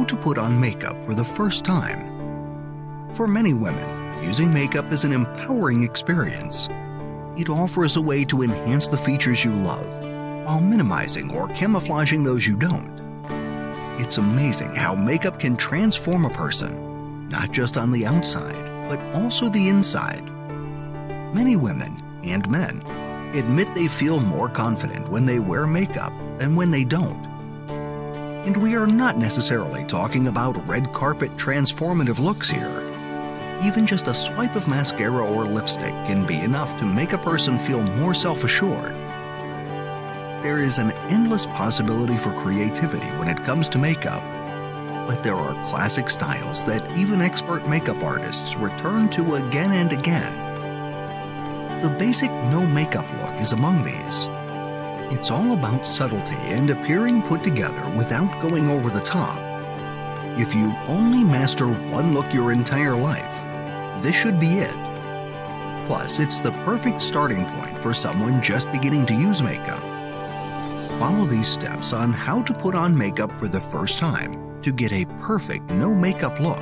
how to put on makeup for the first time. For many women, using makeup is an empowering experience. It offers a way to enhance the features you love, while minimizing or camouflaging those you don't. It's amazing how makeup can transform a person, not just on the outside, but also the inside. Many women and men admit they feel more confident when they wear makeup than when they don't. And we are not necessarily talking about red carpet transformative looks here. Even just a swipe of mascara or lipstick can be enough to make a person feel more self-assured. There is an endless possibility for creativity when it comes to makeup, but there are classic styles that even expert makeup artists return to again and again. The basic no makeup look is among these. It's all about subtlety and appearing put together without going over the top. If you only master one look your entire life, this should be it. Plus, it's the perfect starting point for someone just beginning to use makeup. Follow these steps on how to put on makeup for the first time to get a perfect no makeup look.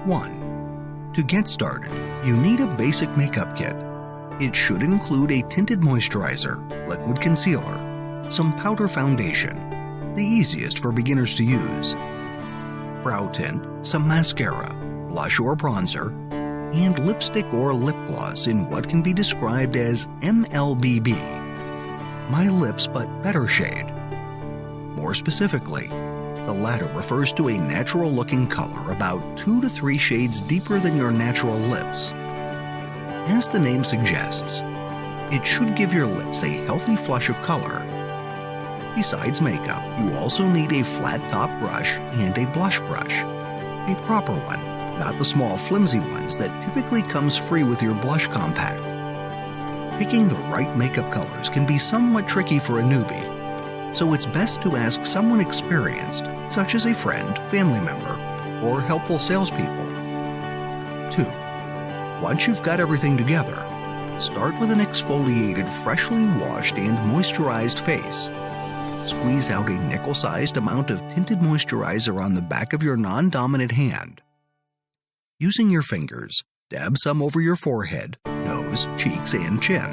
1. To get started, you need a basic makeup kit. It should include a tinted moisturizer, liquid concealer, some powder foundation, the easiest for beginners to use, brow tint, some mascara, blush or bronzer, and lipstick or lip gloss in what can be described as MLBB, My Lips But Better shade. More specifically, the latter refers to a natural-looking color about 2 to 3 shades deeper than your natural lips. As the name suggests, it should give your lips a healthy flush of color. Besides makeup, you also need a flat-top brush and a blush brush, a proper one, not the small flimsy ones that typically comes free with your blush compact. Picking the right makeup colors can be somewhat tricky for a newbie, so it's best to ask someone experienced, such as a friend, family member, or helpful salespeople. 2. Once you've got everything together, start with an exfoliated, freshly washed and moisturized face. Squeeze out a nickel-sized amount of tinted moisturizer on the back of your non-dominant hand. Using your fingers, dab some over your forehead, nose, cheeks, and chin.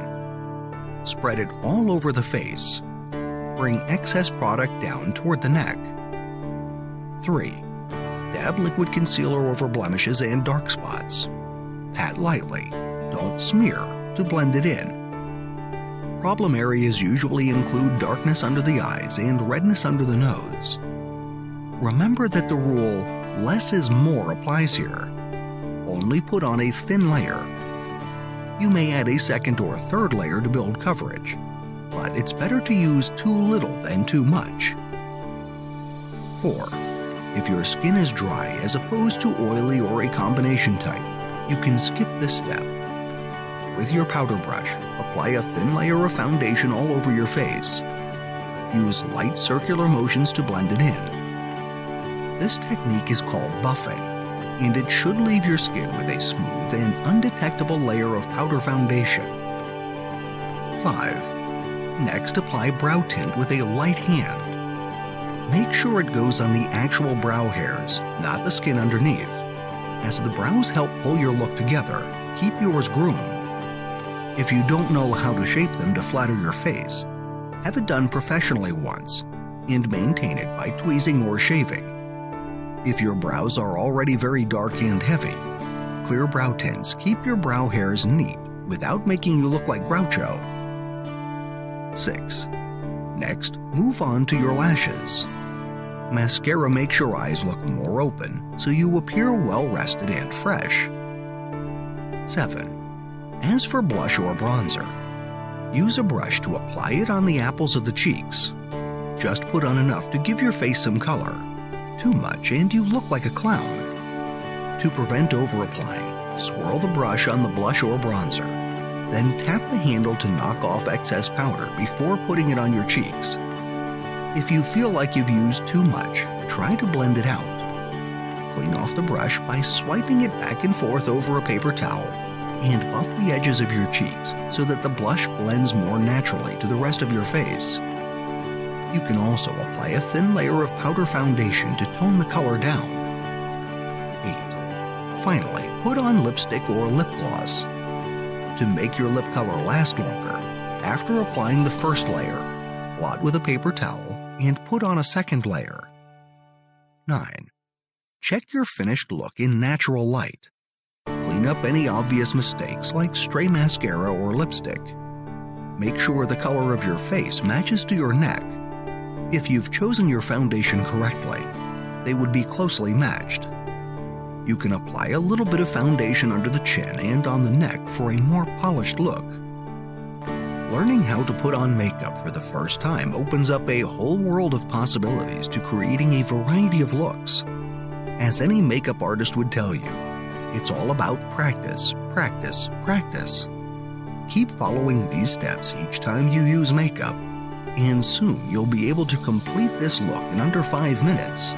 Spread it all over the face. Bring excess product down toward the neck. 3. Dab liquid concealer over blemishes and dark spots. Pat lightly, don't smear, to blend it in. Problem areas usually include darkness under the eyes and redness under the nose. Remember that the rule, less is more, applies here. Only put on a thin layer. You may add a second or third layer to build coverage, but it's better to use too little than too much. 4. If your skin is dry as opposed to oily or a combination type, you can skip this step. With your powder brush, apply a thin layer of foundation all over your face. Use light circular motions to blend it in. This technique is called buffing, and it should leave your skin with a smooth and undetectable layer of powder foundation. 5. Next, apply brow tint with a light hand. Make sure it goes on the actual brow hairs, not the skin underneath. As the brows help pull your look together, keep yours groomed. If you don't know how to shape them to flatter your face, have it done professionally once, and maintain it by tweezing or shaving. If your brows are already very dark and heavy, clear brow tints keep your brow hairs neat without making you look like Groucho. 6. Next, move on to your lashes. Mascara makes your eyes look more open, so you appear well-rested and fresh. 7. As for blush or bronzer, use a brush to apply it on the apples of the cheeks. Just put on enough to give your face some color. Too much and you look like a clown. To prevent over-applying, swirl the brush on the blush or bronzer. Then tap the handle to knock off excess powder before putting it on your cheeks. If you feel like you've used too much, try to blend it out. Clean off the brush by swiping it back and forth over a paper towel and buff the edges of your cheeks so that the blush blends more naturally to the rest of your face. You can also apply a thin layer of powder foundation to tone the color down. 8. Finally, put on lipstick or lip gloss. To make your lip color last longer, after applying the first layer, blot with a paper towel and put on a second layer. 9. Check your finished look in natural light. Clean up any obvious mistakes like stray mascara or lipstick. Make sure the color of your face matches to your neck. If you've chosen your foundation correctly, they would be closely matched. You can apply a little bit of foundation under the chin and on the neck for a more polished look. Learning how to put on makeup for the first time opens up a whole world of possibilities to creating a variety of looks. As any makeup artist would tell you, it's all about practice, practice, practice. Keep following these steps each time you use makeup, and soon you'll be able to complete this look in under 5 minutes.